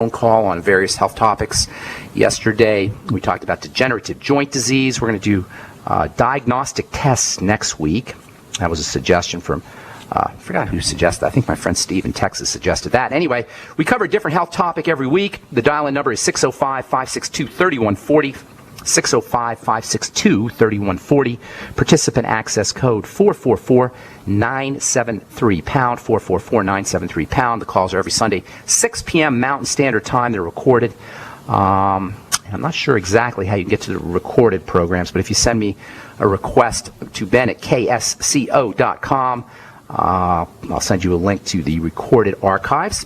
phone call on various health topics. Yesterday, we talked about degenerative joint disease. We're going to do diagnostic tests next week. That was a suggestion from, I forgot who suggested that. I think my friend Steve in Texas suggested that. Anyway, we cover a different health topic every week. The dial-in number is 605-562-3140. 605-562-3140. Participant access code 444-973-pound, 444-973-pound. The calls are every Sunday, 6 p.m. Mountain Standard Time. They're recorded. I'm not sure exactly how you get to the recorded programs, but if you send me a request to ben@ksco.com, I'll send you a link to the recorded archives.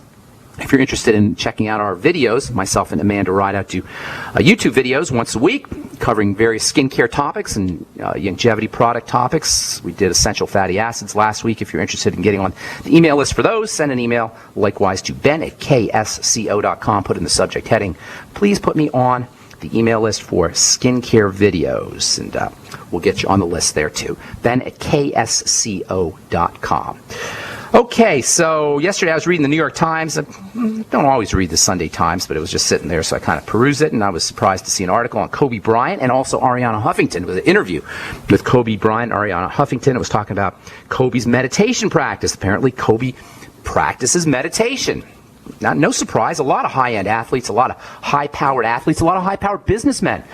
If you're interested in checking out our videos, myself and Amanda Rideout do YouTube videos once a week covering various skincare topics and longevity product topics. We did essential fatty acids last week. If you're interested in getting on the email list for those, send an email likewise to ben@ksco.com. Put in the subject heading, please put me on the email list for skincare videos, and we'll get you on the list there too. ben@ksco.com. Okay, so yesterday I was reading the New York Times. I don't always read the Sunday Times, but it was just sitting there, so I kind of perused it, and I was surprised to see an article on Kobe Bryant and also Ariana Huffington. It was an interview with Kobe Bryant and Ariana Huffington. It was talking about Kobe's meditation practice. Apparently, Kobe practices meditation. No surprise, a lot of high-end athletes, a lot of high-powered athletes, a lot of high-powered businessmen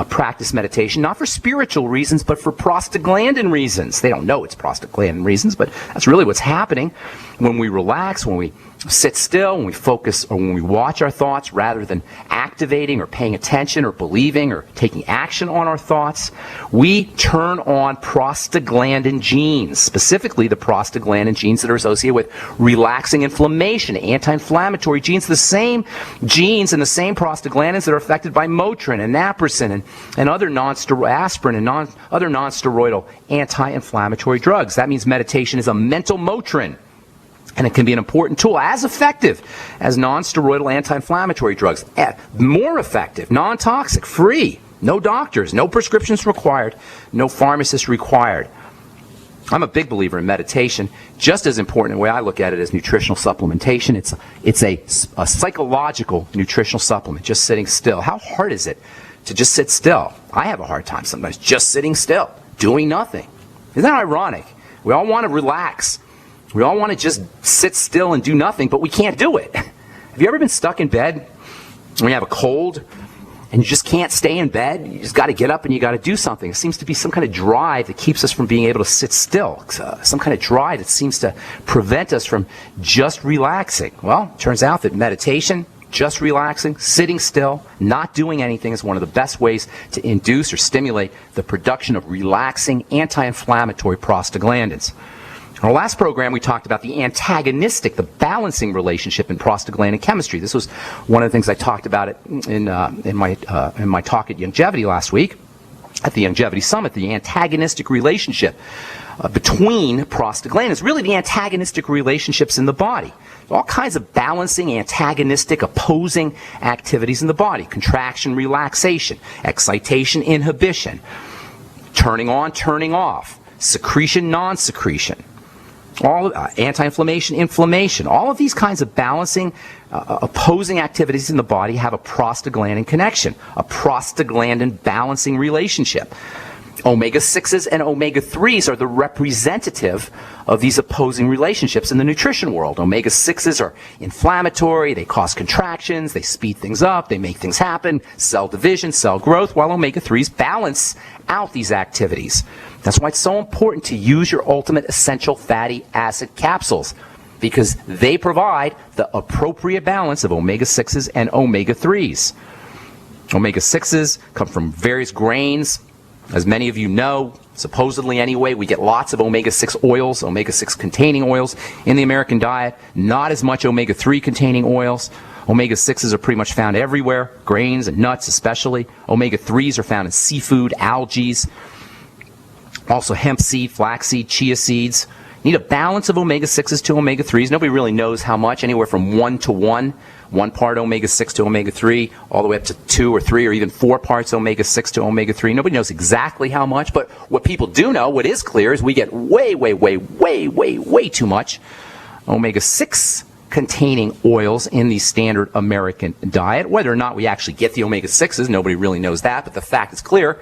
practice meditation, not for spiritual reasons, but for prostaglandin reasons. They don't know it's prostaglandin reasons, but that's really what's happening when we relax, when we sit still, when we focus, or when we watch our thoughts rather than activating or paying attention or believing or taking action on our thoughts. We turn on prostaglandin genes, specifically the prostaglandin genes that are associated with relaxing inflammation, anti-inflammatory genes, the same genes and the same prostaglandins that are affected by Motrin and naproxen and other aspirin and other non-steroidal anti-inflammatory drugs. That means meditation is a mental Motrin. And it can be an important tool, as effective as non-steroidal anti-inflammatory drugs. More effective, non-toxic, free, no doctors, no prescriptions required, no pharmacist required. I'm a big believer in meditation. Just as important, the way I look at it, is nutritional supplementation. It's a psychological nutritional supplement, just sitting still. How hard is it to just sit still? I have a hard time sometimes just sitting still, doing nothing. Isn't that ironic? We all want to relax. We all want to just sit still and do nothing, but we can't do it. Have you ever been stuck in bed when you have a cold and you just can't stay in bed? You just got to get up and you got to do something. It seems to be some kind of drive that keeps us from being able to sit still. Some kind of drive that seems to prevent us from just relaxing. Well, it turns out that meditation, just relaxing, sitting still, not doing anything is one of the best ways to induce or stimulate the production of relaxing anti-inflammatory prostaglandins. In our last program, we talked about the antagonistic, the balancing relationship in prostaglandin chemistry. This was one of the things I talked about in my talk at Longevity last week, at the Longevity Summit. The antagonistic relationship between prostaglandins, really the antagonistic relationships in the body. All kinds of balancing, antagonistic, opposing activities in the body. Contraction, relaxation, excitation, inhibition, turning on, turning off, secretion, non-secretion. All anti-inflammation, inflammation, all of these kinds of balancing, opposing activities in the body have a prostaglandin connection, a prostaglandin balancing relationship. Omega-6s and omega-3s are the representative of these opposing relationships in the nutrition world. Omega-6s are inflammatory, they cause contractions, they speed things up, they make things happen, cell division, cell growth, while omega-3s balance out these activities. That's why it's so important to use your ultimate essential fatty acid capsules, because they provide the appropriate balance of omega-6s and omega-3s. Omega-6s come from various grains. As many of you know, supposedly anyway, we get lots of omega-6 oils, omega-6 containing oils in the American diet, not as much omega-3 containing oils. Omega-6s are pretty much found everywhere, grains and nuts especially. Omega-3s are found in seafood, algae, also hemp seed, flaxseed, chia seeds. You need a balance of omega-6s to omega-3s. Nobody really knows how much, anywhere from 1 to 1. 1 part omega-6 to omega-3, all the way up to 2 or 3 or even 4 parts omega-6 to omega-3. Nobody knows exactly how much, but what people do know, what is clear, is we get way too much omega-6 containing oils in the standard American diet. Whether or not we actually get the omega-6s, nobody really knows that, but the fact is clear.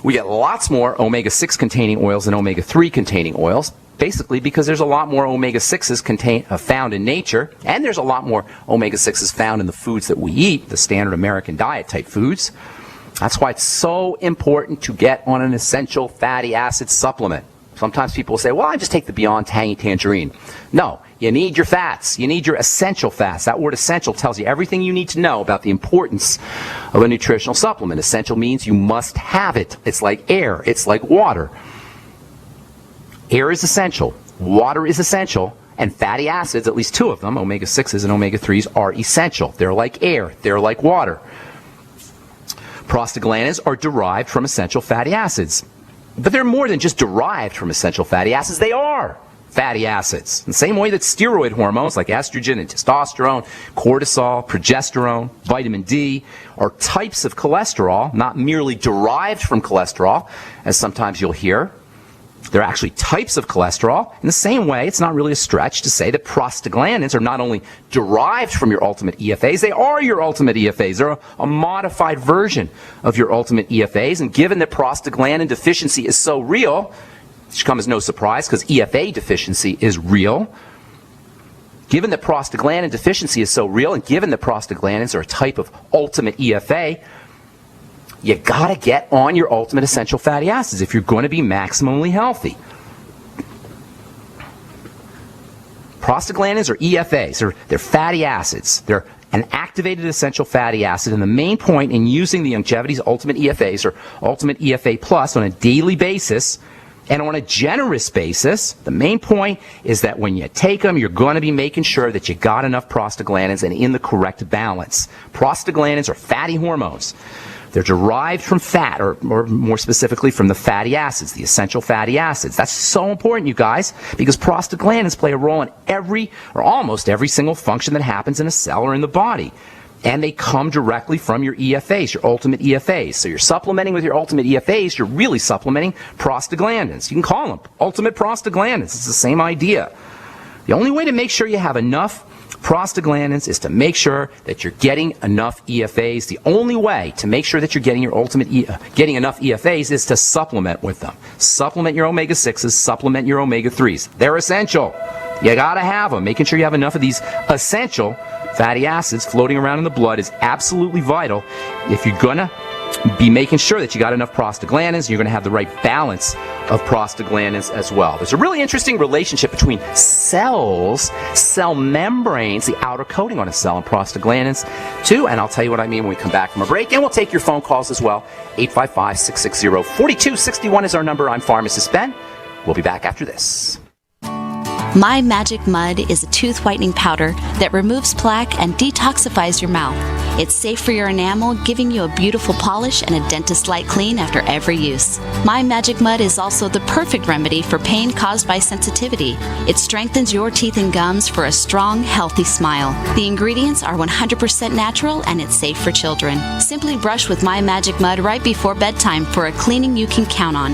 We get lots more omega-6 containing oils than omega-3 containing oils, basically because there's a lot more omega-6s found in nature, and there's a lot more omega-6s found in the foods that we eat, the standard American diet type foods. That's why it's so important to get on an essential fatty acid supplement. Sometimes people will say, well, I just take the Beyond Tangy Tangerine. No, you need your fats. You need your essential fats. That word essential tells you everything you need to know about the importance of a nutritional supplement. Essential means you must have it. It's like air. It's like water. Air is essential. Water is essential. And fatty acids, at least two of them, omega-6s and omega-3s, are essential. They're like air. They're like water. Prostaglandins are derived from essential fatty acids. But they're more than just derived from essential fatty acids. They are fatty acids. In the same way that steroid hormones like estrogen and testosterone, cortisol, progesterone, vitamin D are types of cholesterol, not merely derived from cholesterol, as sometimes you'll hear. They're actually types of cholesterol. In the same way, it's not really a stretch to say that prostaglandins are not only derived from your ultimate EFAs, they are your ultimate EFAs. They're a modified version of your ultimate EFAs. And given that prostaglandin deficiency is so real, it should come as no surprise because EFA deficiency is real. Given that prostaglandin deficiency is so real, and given that prostaglandins are a type of ultimate EFA, you gotta get on your ultimate essential fatty acids if you're going to be maximally healthy. Prostaglandins are EFAs. They're fatty acids. They're an activated essential fatty acid, and the main point in using the Longevity's Ultimate EFAs or Ultimate EFA Plus on a daily basis and on a generous basis, the main point is that when you take them, you're going to be making sure that you got enough prostaglandins and in the correct balance. Prostaglandins are fatty hormones. They're derived from fat, or more specifically from the fatty acids, the essential fatty acids. That's so important, you guys, because prostaglandins play a role in every, or almost every single function that happens in a cell or in the body. And they come directly from your EFAs, your ultimate EFAs. So you're supplementing with your ultimate EFAs, you're really supplementing prostaglandins. You can call them ultimate prostaglandins. It's the same idea. The only way to make sure you have enough prostaglandins is to make sure that you're getting enough EFAs. The only way to make sure that you're getting your getting enough EFAs is to supplement with them. Supplement your omega-6s, supplement your omega-3s. They're essential. You gotta have them. Making sure you have enough of these essential fatty acids floating around in the blood is absolutely vital if you're gonna be making sure that you got enough prostaglandins, you're going to have the right balance of prostaglandins as well. There's a really interesting relationship between cells, cell membranes, the outer coating on a cell, and prostaglandins too, and I'll tell you what I mean when we come back from a break, and we'll take your phone calls as well. 855-660-4261 is our number. I'm Pharmacist Ben. We'll be back after this. My Magic Mud is a tooth whitening powder that removes plaque and detoxifies your mouth. It's safe for your enamel, giving you a beautiful polish and a dentist-like clean after every use. My Magic Mud is also the perfect remedy for pain caused by sensitivity. It strengthens your teeth and gums for a strong, healthy smile. The ingredients are 100% natural and it's safe for children. Simply brush with My Magic Mud right before bedtime for a cleaning you can count on.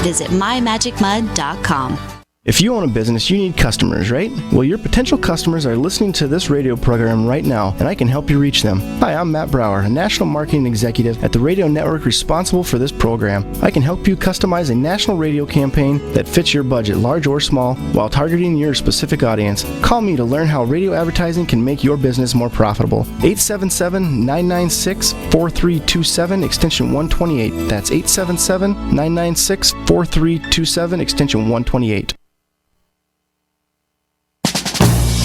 Visit mymagicmud.com. If you own a business, you need customers, right? Well, your potential customers are listening to this radio program right now, and I can help you reach them. Hi, I'm Matt Brower, a national marketing executive at the radio network responsible for this program. I can help you customize a national radio campaign that fits your budget, large or small, while targeting your specific audience. Call me to learn how radio advertising can make your business more profitable. 877-996-4327, extension 128. That's 877-996-4327, extension 128.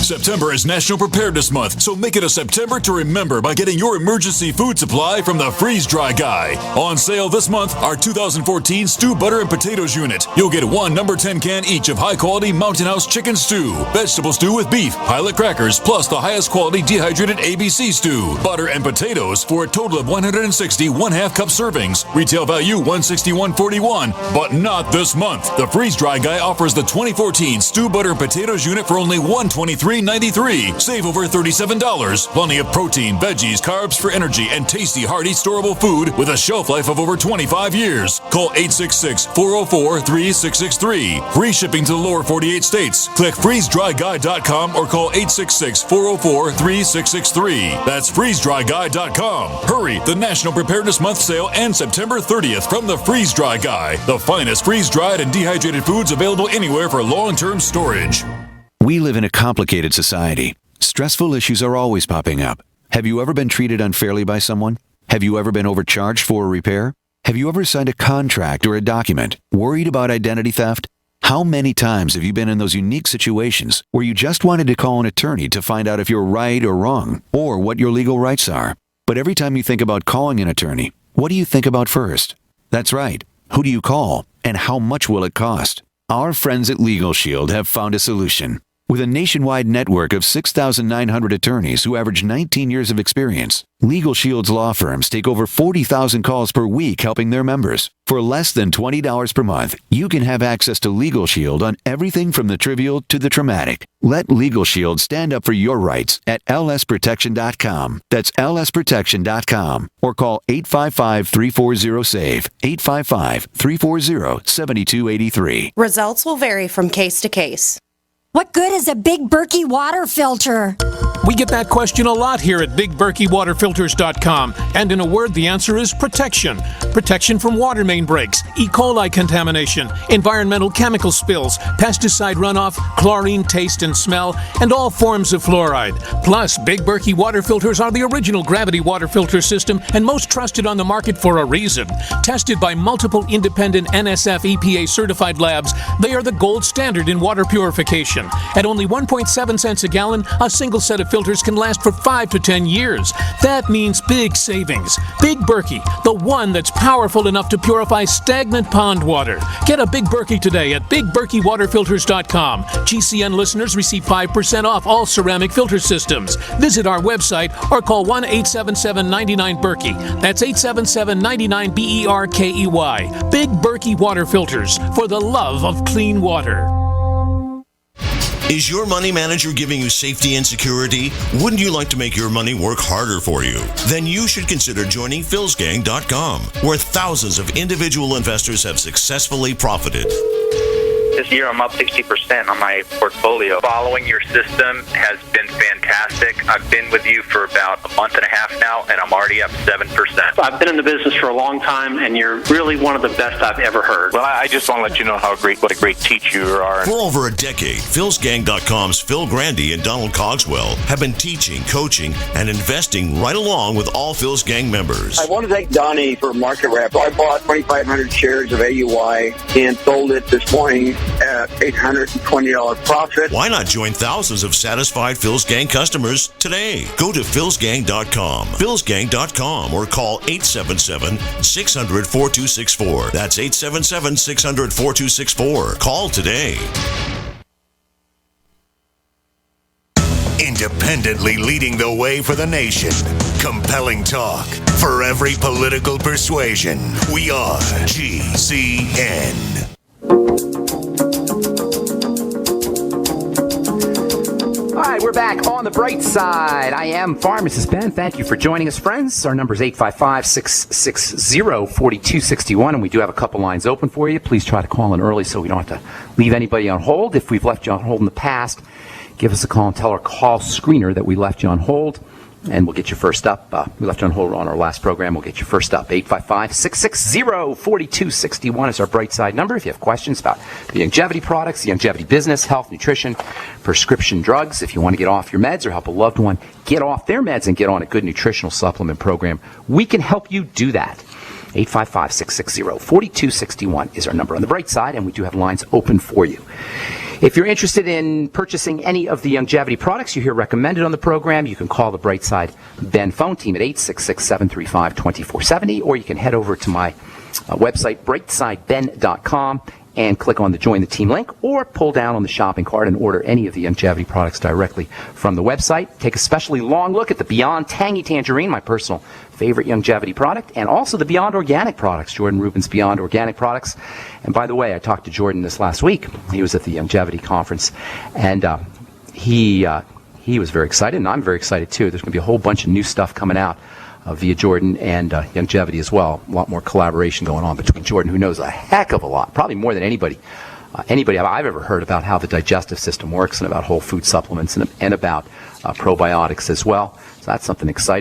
September is National Preparedness Month, so make it a September to remember by getting your emergency food supply from the Freeze Dry Guy. On sale this month, our 2014 Stew Butter and Potatoes unit. You'll get one number 10 can each of high-quality Mountain House chicken stew, vegetable stew with beef, pilot crackers, plus the highest quality dehydrated ABC stew, butter and potatoes for a total of 160 1/2 cup servings. Retail value $161.41, but not this month. The Freeze Dry Guy offers the 2014 Stew Butter and Potatoes unit for only $123. $3.93. Save over $37. Plenty of protein, veggies, carbs for energy, and tasty, hearty, storable food with a shelf life of over 25 years. Call 866-404-3663. Free shipping to the lower 48 states. Click freezedryguy.com or call 866-404-3663. That's freezedryguy.com. Hurry! The National Preparedness Month sale ends September 30th from the Freeze Dry Guy. The finest freeze-dried and dehydrated foods available anywhere for long-term storage. We live in a complicated society. Stressful issues are always popping up. Have you ever been treated unfairly by someone? Have you ever been overcharged for a repair? Have you ever signed a contract or a document worried about identity theft? How many times have you been in those unique situations where you just wanted to call an attorney to find out if you're right or wrong, or what your legal rights are? But every time you think about calling an attorney, what do you think about first? That's right. Who do you call, and how much will it cost? Our friends at Legal Shield have found a solution. With a nationwide network of 6,900 attorneys who average 19 years of experience, Legal Shield's law firms take over 40,000 calls per week helping their members. For less than $20 per month, you can have access to Legal Shield on everything from the trivial to the traumatic. Let Legal Shield stand up for your rights at lsprotection.com. That's lsprotection.com. Or call 855-340-SAVE, 855-340-7283. Results will vary from case to case. What good is a Big Berkey water filter? We get that question a lot here at BigBerkeyWaterFilters.com. And in a word, the answer is protection. Protection from water main breaks, E. coli contamination, environmental chemical spills, pesticide runoff, chlorine taste and smell, and all forms of fluoride. Plus, Big Berkey water filters are the original gravity water filter system and most trusted on the market for a reason. Tested by multiple independent NSF EPA certified labs, they are the gold standard in water purification. At only 1.7 cents a gallon, a single set of filters can last for 5 to 10 years. That means big savings. Big Berkey, the one that's powerful enough to purify stagnant pond water. Get a Big Berkey today at BigBerkeyWaterFilters.com. GCN listeners receive 5% off all ceramic filter systems. Visit our website or call 1-877-99-BERKEY. That's 877-99-BERKEY. Big Berkey Water Filters, for the love of clean water. Is your money manager giving you safety and security? Wouldn't you like to make your money work harder for you? Then you should consider joining philsgang.com, where thousands of individual investors have successfully profited. This year I'm up 60% on my portfolio. Following your system has been fantastic. I've been with you for about a month and a half now, and I'm already up 7%. I've been in the business for a long time, and you're really one of the best I've ever heard. Well, I just want to let you know what a great teacher you are. For over a decade, philsgang.com's Phil Grandy and Donald Cogswell have been teaching, coaching, and investing right along with all Phil's Gang members. I want to thank Donnie for market rep. I bought 2,500 shares of AUI and sold it this morning at $820 profit. Why not join thousands of satisfied Phil's Gang customers today? Go to philsgang.com, philsgang.com, or call 877-600-4264. That's 877-600-4264. Call today. Independently leading the way for the nation. Compelling talk for every political persuasion. We are GCN. All right, we're back on the bright side. I am Pharmacist Ben. Thank you for joining us, friends. Our number is 855-660-4261, and we do have a couple lines open for you. Please try to call in early so we don't have to leave anybody on hold. If we've left you on hold in the past, give us a call and tell our call screener that we left you on hold, and we'll get you first up. We left you on hold on our last program. We'll get you first up. 855-660-4261 is our bright side number. If you have questions about the longevity products, the longevity business, health, nutrition, prescription drugs, if you want to get off your meds or help a loved one get off their meds and get on a good nutritional supplement program, we can help you do that. 855-660-4261 is our number on the bright side, and we do have lines open for you. If you're interested in purchasing any of the longevity products you hear recommended on the program, you can call the Brightside Ben phone team at 866-735-2470, or you can head over to my website, brightsideben.com, and click on the Join the Team link, or pull down on the shopping cart and order any of the longevity products directly from the website. Take a specially long look at the Beyond Tangy Tangerine, my personal favorite longevity product, and also the Beyond Organic products, Jordan Rubin's Beyond Organic products. And by the way, I talked to Jordan this last week. He was at the longevity conference, and he was very excited, and I'm very excited too. There's going to be a whole bunch of new stuff coming out via Jordan and Longevity as well. A lot more collaboration going on between Jordan, who knows a heck of a lot, probably more than anybody I've ever heard about how the digestive system works and about whole food supplements and about probiotics as well. So that's something exciting.